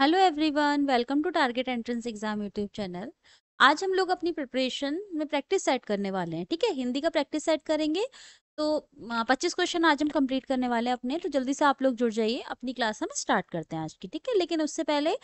Hello everyone, welcome to target entrance exam YouTube channel. आज हम लोग अपनी प्रिपरेशन में प्रैक्टिस सेट करने वाले हैं। ठीक है, हिंदी का प्रैक्टिस सेट करेंगे। तो 25 क्वेश्चन आज हम कंप्लीट करने वाले हैं अपने। तो जल्दी से आप लोग जुड़ जाइए, अपनी क्लास हम स्टार्ट करते हैं आज की। ठीक है, लेकिन उससे पहले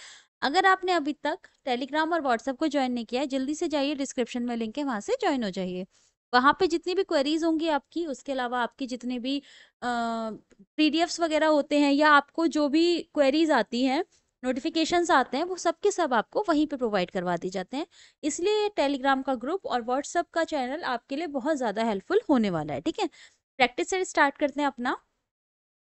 अगर आपने अभी तक टेलीग्राम और व्हाट्सएप को ज्वाइन नहीं किया है, जल्दी से जाइए, डिस्क्रिप्शन में लिंक है, वहाँ से ज्वाइन हो जाइए। वहाँ पे जितनी भी क्वेरीज होंगी आपकी, उसके अलावा आपकी जितने भी पीडीएफ्स वगैरह होते हैं, या आपको जो भी क्वेरीज आती हैं, नोटिफिकेशंस आते हैं, वो सब के सब आपको वहीं पे प्रोवाइड करवा दिए जाते हैं। इसलिए टेलीग्राम का ग्रुप और व्हाट्सएप का चैनल आपके लिए बहुत ज़्यादा हेल्पफुल होने वाला है। ठीक है, प्रैक्टिस से स्टार्ट करते हैं अपना।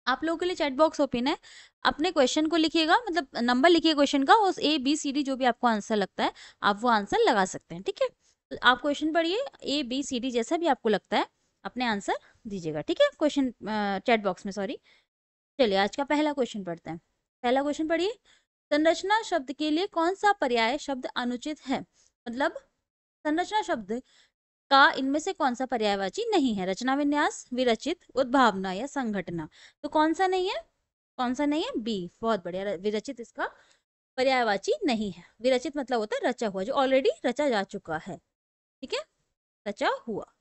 आप लोगों के लिए चैट बॉक्स ओपन है। अपने क्वेश्चन को लिखिएगा, मतलब नंबर लिखिए क्वेश्चन का, और A B C D जो भी आपको आंसर लगता है आप वो आंसर लगा सकते हैं। ठीक है, तो आप क्वेश्चन पढ़िए, A B C D जैसा भी आपको लगता है अपने आंसर दीजिएगा। ठीक है, क्वेश्चन चैट बॉक्स में, सॉरी। चलिए आज का पहला क्वेश्चन पढ़ते हैं। पहला क्वेश्चन पढ़िए, संरचना शब्द के लिए कौन सा पर्याय शब्द अनुचित है। मतलब संरचना शब्द का इनमें से कौन सा पर्यायवाची नहीं है। रचना, विन्यास, विरचित, उद्भावना या संघटना। तो कौन सा नहीं है, कौन सा नहीं है? बी। बहुत बढ़िया, विरचित इसका पर्यायवाची नहीं है। विरचित मतलब होता है रचा हुआ, जो ऑलरेडी रचा जा चुका है। ठीक है, रचा हुआ।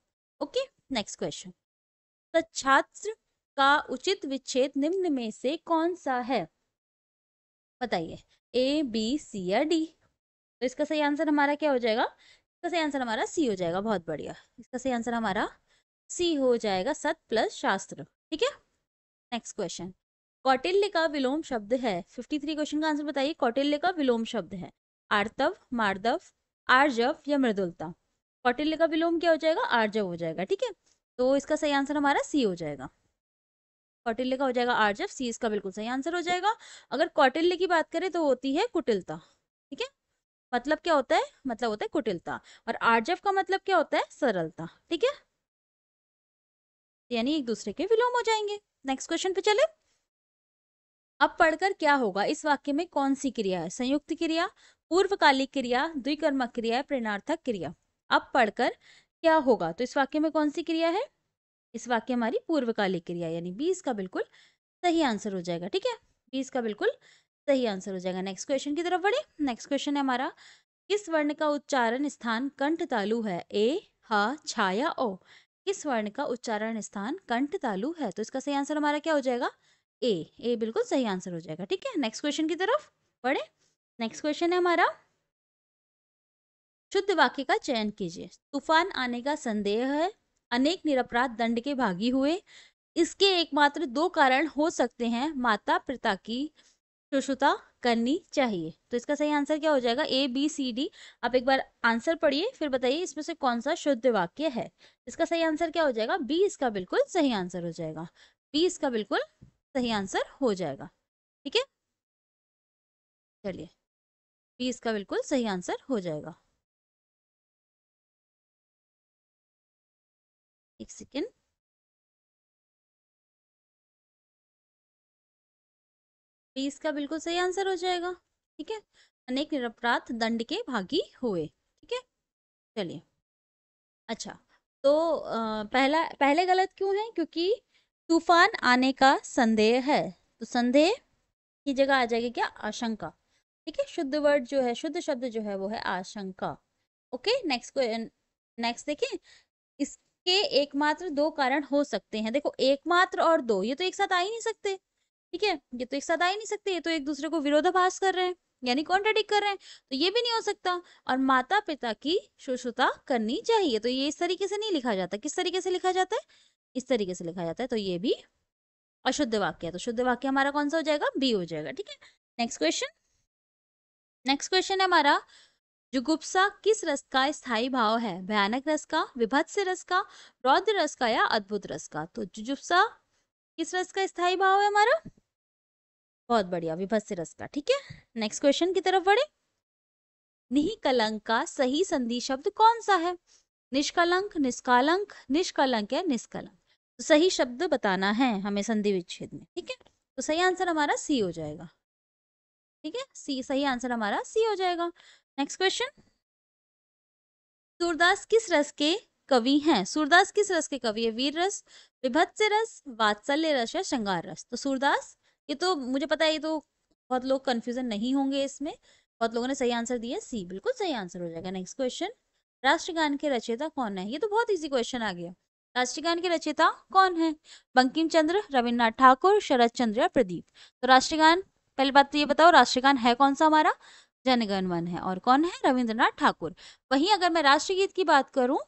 Okay, next question. छात्र का उचित विच्छेद निम्न में से कौन सा है? बताइए, A B C या D। तो इसका सही आंसर हमारा क्या हो जाएगा? इसका सही आंसर हमारा सी हो जाएगा। बहुत बढ़िया, इसका सही आंसर हमारा सी हो जाएगा, सत प्लस शास्त्र। ठीक है, नेक्स्ट क्वेश्चन। कौटिल्य का विलोम शब्द है। 53 क्वेश्चन का आंसर बताइए। कौटिल्य का विलोम शब्द है आर्तव, मार्दव, आर्जव या मृदुलता। कौटिल्य का विलोम क्या हो जाएगा? आर्जव हो जाएगा। ठीक है, तो इसका सही आंसर हमारा सी हो जाएगा। कौटिल्य का हो जाएगा आर्जव, सी इसका बिल्कुल सही आंसर हो जाएगा। अगर कौटिल्य की बात करें तो होती है कुटिलता। ठीक है, मतलब क्या होता है? मतलब होता है कुटिलता। और आर्जव का मतलब क्या होता है? सरलता। ठीक है, यानी एक दूसरे के विलोम हो जाएंगे। नेक्स्ट क्वेश्चन पे चले। अब पढ़कर क्या होगा, इस वाक्य में कौन सी क्रिया है? संयुक्त क्रिया, पूर्वकालिक क्रिया, द्विकर्मक क्रिया, प्रेरणार्थक क्रिया। अब पढ़कर क्या होगा, तो इस वाक्य में कौन सी क्रिया है? इस वाक्य हमारी पूर्वकालिक क्रिया, यानी 20 का बिल्कुल सही आंसर हो जाएगा। ठीक है, 20 का बिल्कुल सही आंसर हो जाएगा। नेक्स्ट क्वेश्चन की तरफ बढ़े। नेक्स्ट क्वेश्चन है हमारा, किस वर्ण का उच्चारण स्थान कंठ तालु है? ए, ह, छा या ओ। किस वर्ण का उच्चारण स्थान कंठ तालु है? तो इसका सही आंसर हमारा क्या हो जाएगा? ए। ए बिल्कुल सही आंसर हो जाएगा। ठीक है, नेक्स्ट क्वेश्चन की तरफ बढ़े। नेक्स्ट क्वेश्चन है हमारा, शुद्ध वाक्य का चयन कीजिए। तूफान आने का संदेह है, अनेक निरपराध दंड के भागी हुए, इसके एकमात्र दो कारण हो सकते हैं, माता पिता की शुश्रुता करनी चाहिए। तो इसका सही आंसर क्या हो जाएगा? A B C D। आप एक बार आंसर पढ़िए, फिर बताइए इसमें से कौन सा शुद्ध वाक्य है। इसका सही आंसर क्या हो जाएगा? बी इसका बिल्कुल सही आंसर हो जाएगा। बी इसका बिल्कुल सही आंसर हो जाएगा। ठीक है, चलिए, बी इसका बिल्कुल सही आंसर हो जाएगा। एक सेकेंड। बी इसका बिल्कुल सही आंसर हो जाएगा। ठीक है, अनेक निरपराध दंड के भागी हुए। ठीक है, चलिए। अच्छा, तो पहले गलत क्यों है? क्योंकि तूफान आने का संदेह है, तो संदेह की जगह आ जाएगी क्या? आशंका। ठीक है, शुद्ध वर्ड जो है, शुद्ध शब्द जो है वो है आशंका। ओके, नेक्स्ट नेक्स्ट देखिए, इसके एकमात्र दो कारण हो सकते हैं। देखो, एकमात्र और दो, ये तो एक साथ आ ही नहीं सकते। ठीक है, ये तो एक साथ आ ही नहीं सकते, ये तो एक दूसरे को विरोधाभास कर रहे हैं, यानी कॉन्ट्राडिक्ट कर रहे हैं, तो ये भी नहीं हो सकता। और माता पिता की शुश्रुता करनी चाहिए, तो ये इस तरीके से नहीं लिखा जाता। किस तरीके से लिखा जाता है? इस तरीके से लिखा जाता है, तो ये भी अशुद्ध वाक्य है। तो शुद्ध वाक्य हमारा कौन सा हो जाएगा? बी हो जाएगा। ठीक है, नेक्स्ट क्वेश्चन। नेक्स्ट क्वेश्चन है हमारा, जुगुप्सा किस रस का स्थायी भाव है? भयानक रस का, विभत्स रस का, रौद्र रस का या अद्भुत रस का। तो जुगुप्सा किस रस का स्थायी भाव है हमारा? बहुत बढ़िया, विभत्स रस का। ठीक है, नेक्स्ट क्वेश्चन की तरफ बढ़े। निष्कलंक का सही संधि शब्द कौन सा है? निष्कलंक, निष्कालंक, निष्कलंक या निष्कलंक। तो सही शब्द बताना है हमें संधि विच्छेद में। ठीक है, तो सही आंसर हमारा सी हो जाएगा। ठीक है, सी सही आंसर हमारा सी हो जाएगा। नेक्स्ट क्वेश्चन, सूरदास किस रस के कवि हैं? सूरदास किस रस के कवि है? वीर रस, विभत्स रस, वात्सल्य रस या श्रृंगार रस। तो सूरदास, ये तो मुझे पता है, ये तो बहुत लोग कंफ्यूजन नहीं होंगे इसमें, बहुत लोगों ने सही आंसर दिया सी, बिल्कुल सही आंसर हो जाएगा। नेक्स्ट क्वेश्चन, राष्ट्रगान के रचयिता कौन है? ये तो बहुत इजी क्वेश्चन आ गया। राष्ट्रगान के रचयिता कौन है? बंकिम चंद्र, रविन्द्रनाथ ठाकुर, शरद चंद्र या प्रदीप? तो राष्ट्रगान, पहली बात तो ये बताओ राष्ट्रगान है कौन सा हमारा? जनगण मन है। और कौन है? रविन्द्रनाथ ठाकुर। वहीं अगर मैं राष्ट्रगीत की बात करूं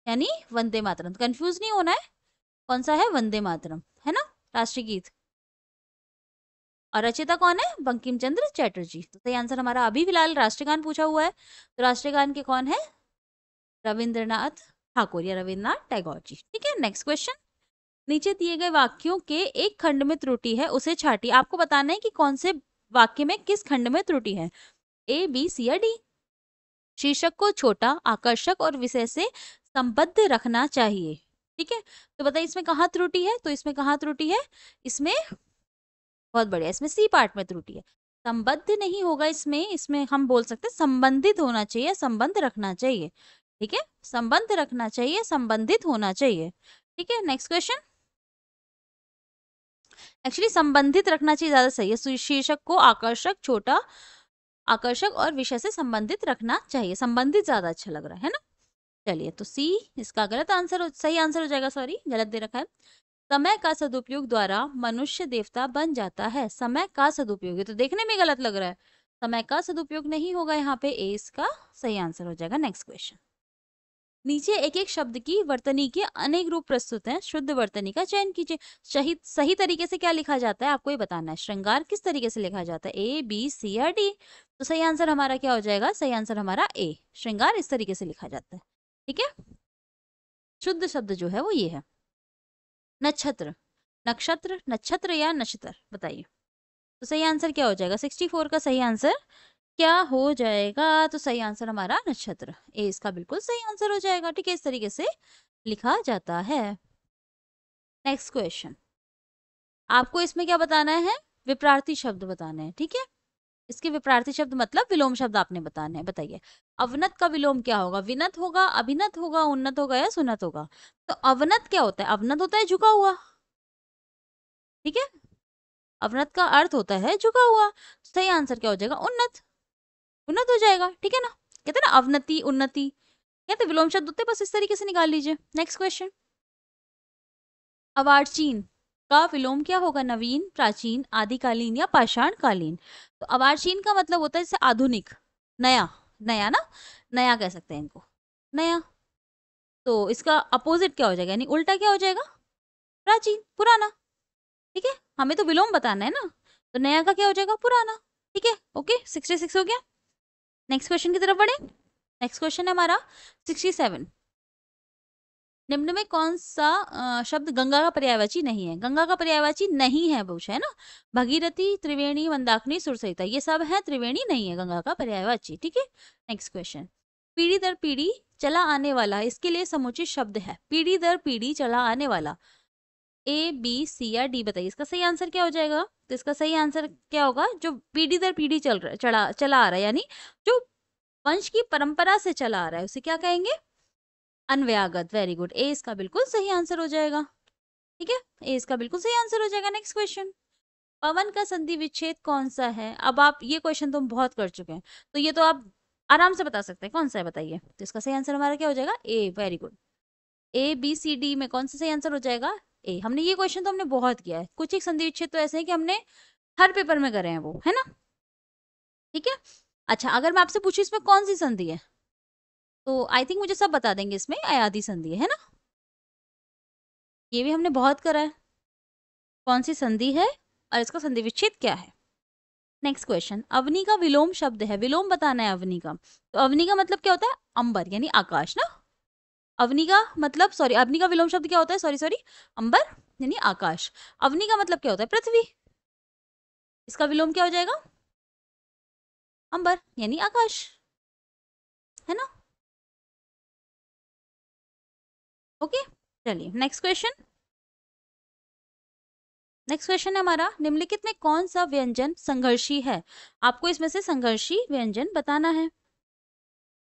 यानी वंदे मातरम, कंफ्यूज नहीं होना है, कौन सा है? वंदे मातरम, है ना राष्ट्रगीत। और रचयिता कौन है? बंकिम चंद्र चटर्जी। तो सही आंसर हमारा अभी फिलहाल राष्ट्रगान पूछा हुआ है, तो राष्ट्रगान के कौन है? रविंद्रनाथ ठाकुर या रविन्द्रनाथ टैगोर जी। ठीक है, नेक्स्ट क्वेश्चन, नीचे दिए गए वाक्यों के एक खंड में त्रुटि है, उसे छाटिए। आपको बताना है कि कौन से वाक्य में किस खंड में त्रुटि है, ए, बी, सी या डी। शीर्षक को छोटा, आकर्षक और विषय से संबद्ध रखना चाहिए। ठीक है, तो बताइए इसमें कहाँ त्रुटि है? तो इसमें कहाँ त्रुटि है? इसमें बहुत बढ़िया, इसमें सी पार्ट में त्रुटि है। संबद्ध नहीं होगा इसमें, इसमें हम बोल सकते हैं संबंधित होना चाहिए, संबंध रखना चाहिए। ठीक है, संबंध रखना चाहिए, संबंधित होना चाहिए। ठीक है, नेक्स्ट क्वेश्चन, एक्चुअली संबंधित रखना चाहिए ज्यादा सही है। शीर्षक को आकर्षक, छोटा, आकर्षक और विषय से संबंधित रखना चाहिए, संबंधित ज्यादा अच्छा लग रहा है ना। चलिए, तो सी इसका गलत आंसर, सही आंसर हो जाएगा, सॉरी गलत दे रखा है। समय का सदुपयोग द्वारा मनुष्य देवता बन जाता है। समय का सदुपयोग, तो देखने में गलत लग रहा है, समय का सदुपयोग नहीं होगा यहाँ पे, ए इसका सही आंसर हो जाएगा। नेक्स्ट क्वेश्चन, नीचे एक एक शब्द की वर्तनी के अनेक रूप प्रस्तुत हैं, शुद्ध वर्तनी का चयन कीजिए। सही तरीके से क्या लिखा जाता है आपको ये बताना है। श्रृंगार किस तरीके से लिखा जाता है, ए, बी, सी या डी? तो सही आंसर हमारा क्या हो जाएगा? सही आंसर हमारा ए, श्रृंगार इस तरीके से लिखा जाता है। ठीक है, शुद्ध शब्द जो है वो ये है। नक्षत्र, नक्षत्र, नक्षत्र या नक्षत्र, बताइए। तो सही आंसर क्या हो जाएगा? 64 का सही आंसर क्या हो जाएगा? तो सही आंसर हमारा नक्षत्र, ए इसका बिल्कुल सही आंसर हो जाएगा। ठीक है, इस तरीके से लिखा जाता है। नेक्स्ट क्वेश्चन, आपको इसमें क्या बताना है? विपरार्थी शब्द बताने हैं। ठीक है, इसके विपरार्थी शब्द मतलब विलोम शब्द आपने बताने हैं। बताइए, अवनत का विलोम क्या होगा? विनत होगा, अभिनत होगा, उन्नत होगा या सुनत होगा? तो अवनत क्या होता है? अवनत होता है झुका हुआ। ठीक है, अवनत का अर्थ होता है झुका हुआ। सही आंसर क्या हो जाएगा? उन्नत, उन्नत हो जाएगा। ठीक है ना, कहते हैं ना अवनति, उन्नति, कहते विलोम शब्द होते हैं, बस इस तरीके से निकाल लीजिए। नेक्स्ट क्वेश्चन, अवार्चीन का विलोम क्या होगा? नवीन, प्राचीन, आदिकालीन या पाषाण कालीन? तो अवार्चीन का मतलब होता है जैसे आधुनिक, नया, नया ना, नया कह सकते हैं इनको, नया। तो इसका अपोजिट क्या हो जाएगा, यानी उल्टा क्या हो जाएगा? प्राचीन, पुराना। ठीक है, हमें तो विलोम बताना है ना, तो नया का क्या हो जाएगा? पुराना। ठीक है, ओके, 66 हो गया। नेक्स्ट क्वेश्चन की तरफ बढ़े। नेक्स्ट क्वेश्चन है हमारा 67, निम्न में कौन सा शब्द गंगा का पर्यायवाची नहीं है? गंगा का पर्यायवाची नहीं है पूछा है ना, भगीरथी, त्रिवेणी, मंदाकिनी, सुरसरिता, ये सब है, त्रिवेणी नहीं है गंगा का पर्यायवाची। ठीक है, नेक्स्ट क्वेश्चन, पीढ़ी दर पीढ़ी चला आने वाला, इसके लिए समुचित शब्द है। पीढ़ी दर पीढ़ी चला आने वाला, ए, बी, सी या डी? बताइए इसका सही आंसर क्या हो जाएगा? तो इसका सही आंसर क्या होगा? जो पीढ़ी दर पीढ़ी चला आ रहा है, यानी जो वंश की परंपरा से चला आ रहा है, उसे क्या कहेंगे? अनव्यागत। वेरी गुड, ए इसका बिल्कुल सही आंसर हो जाएगा। ठीक है, ए इसका बिल्कुल सही आंसर हो जाएगा। नेक्स्ट क्वेश्चन, पवन का संधि विच्छेद कौन सा है? अब आप ये क्वेश्चन तो हम बहुत कर चुके हैं, तो ये तो आप आराम से बता सकते हैं, कौन सा है बताइए। तो इसका सही आंसर हमारा क्या हो जाएगा? ए, वेरी गुड। ए, बी, सी, डी में कौन सा सही आंसर हो जाएगा? ए। हमने ये क्वेश्चन तो हमने बहुत किया है, कुछ एक संधि विच्छेद तो ऐसे है कि हमने हर पेपर में करे हैं वो, है ना। ठीक है, अच्छा अगर मैं आपसे पूछूं इसमें कौन सी संधि है, तो आई थिंक मुझे सब बता देंगे इसमें अयादी संधि है ना, ये भी हमने बहुत करा है। कौन सी संधि है और इसका संधि विच्छेद क्या है? नेक्स्ट क्वेश्चन, अवनी का विलोम शब्द है, विलोम बताना है अवनी का। तो अवनी का मतलब क्या होता है? अंबर यानी आकाश ना। अवनी का मतलब, सॉरी, अवनी का विलोम शब्द क्या होता है? सॉरी सॉरी, अंबर यानी आकाश। अवनी का मतलब क्या होता है? पृथ्वी। इसका विलोम क्या हो जाएगा? अंबर यानी आकाश, है ना। ओके, चलिए नेक्स्ट क्वेश्चन। नेक्स्ट क्वेश्चन है हमारा, निम्नलिखित में कौन सा व्यंजन संघर्षी है? आपको इसमें से संघर्षी व्यंजन बताना है।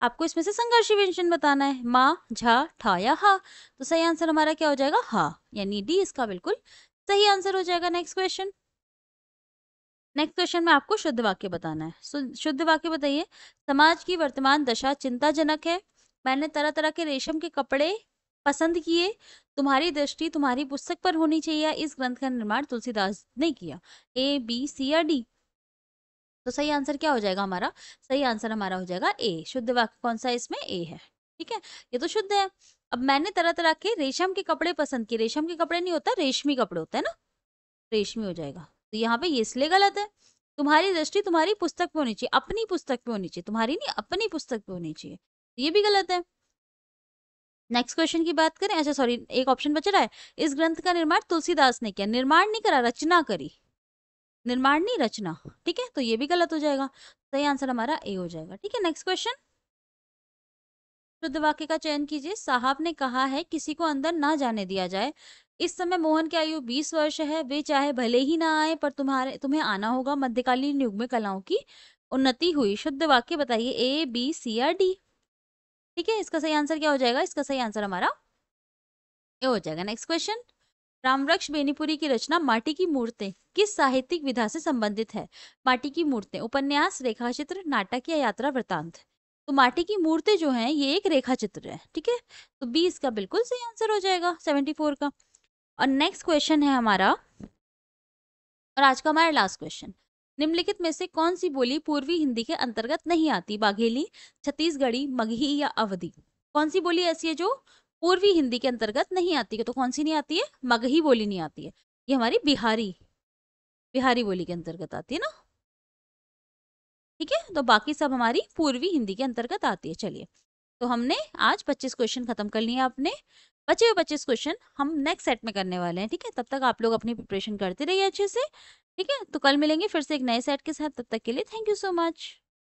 आपको इसमें से संघर्षी व्यंजन बताना है, माँ, झा, ठा या हा? तो सही आंसर हमारा क्या हो जाएगा? हा, यानी डी इसका बिल्कुल सही आंसर हो जाएगा। नेक्स्ट क्वेश्चन, नेक्स्ट क्वेश्चन में आपको शुद्ध वाक्य बताना है। शुद्ध वाक्य बताइए। समाज की वर्तमान दशा चिंताजनक है। मैंने तरह तरह के रेशम के कपड़े पसंद किए। तुम्हारी दृष्टि तुम्हारी पुस्तक पर होनी चाहिए। इस ग्रंथ का निर्माण तुलसीदास ने किया। ए, बी, सी या डी? तो सही आंसर क्या हो जाएगा हमारा? सही आंसर हमारा हो जाएगा ए। शुद्ध वाक्य कौन सा है इसमें? ए है। ठीक है, ये तो शुद्ध है। अब मैंने तरह तरह के रेशम के कपड़े पसंद किए। रेशम के कपड़े नहीं होता, रेशमी कपड़े होते हैं ना, रेशमी हो जाएगा। तो यहाँ पे ये इसलिए गलत है। तुम्हारी दृष्टि तुम्हारी पुस्तक पे होनी चाहिए, अपनी पुस्तक पे होनी चाहिए, तुम्हारी नहीं, अपनी पुस्तक पे होनी चाहिए। तो ये भी गलत है। नेक्स्ट क्वेश्चन की बात करें, अच्छा सॉरी, एक ऑप्शन बच रहा है। इस ग्रंथ का निर्माण तुलसीदास ने किया। निर्माण नहीं करा, रचना करी। निर्माण नहीं, रचना। ठीक है, तो ये भी गलत हो जाएगा। सही आंसर हमारा ए हो जाएगा। ठीक है, नेक्स्ट क्वेश्चन। शुद्ध वाक्य का चयन कीजिए। साहब ने कहा है किसी को अंदर ना जाने दिया जाए। इस समय मोहन की आयु 20 वर्ष है। वे चाहे भले ही ना आए पर तुम्हें आना होगा। मध्यकालीन युग में कलाओं की उन्नति हुई। शुद्ध वाक्य बताइए, ए, बी, सी या डी? ठीक है, इसका सही आंसर क्या हो जाएगा? इसका सही आंसर हमारा ये हो जाएगा। Next question. रामवृक्ष बेनीपुरी की रचना माटी की मूर्तें किस साहित्यिक विधा से संबंधित है? माटी की मूर्तें उपन्यास, रेखाचित्र, नाटक या यात्रा वृतांत? तो माटी की मूर्तें जो हैं ये एक रेखा चित्र है। ठीक है, तो बी इसका बिल्कुल सही आंसर हो जाएगा 74 का। और नेक्स्ट क्वेश्चन है हमारा, और आज का हमारा लास्ट क्वेश्चन। निम्नलिखित में से कौन सी बोली पूर्वी हिंदी के अंतर्गत नहीं आती? बाघेली, छत्तीसगढ़ी, मगही या अवधी? कौन सी बोली ऐसी है जो पूर्वी हिंदी के अंतर्गत नहीं आती है? तो कौन सी नहीं आती है? मगही बोली नहीं आती है। ये हमारी बिहारी बिहारी बोली के अंतर्गत आती है ना। ठीक है, तो बाकी सब हमारी पूर्वी हिंदी के अंतर्गत आती है। चलिए, तो हमने आज 25 क्वेश्चन खत्म कर लिए अपने। बचे हुए 25 क्वेश्चन हम नेक्स्ट सेट में करने वाले हैं। ठीक है, तब तक आप लोग अपनी प्रिपरेशन करते रहिए अच्छे से। ठीक है, तो कल मिलेंगे फिर से एक नए सेट के साथ। तब तक के लिए थैंक यू सो मच।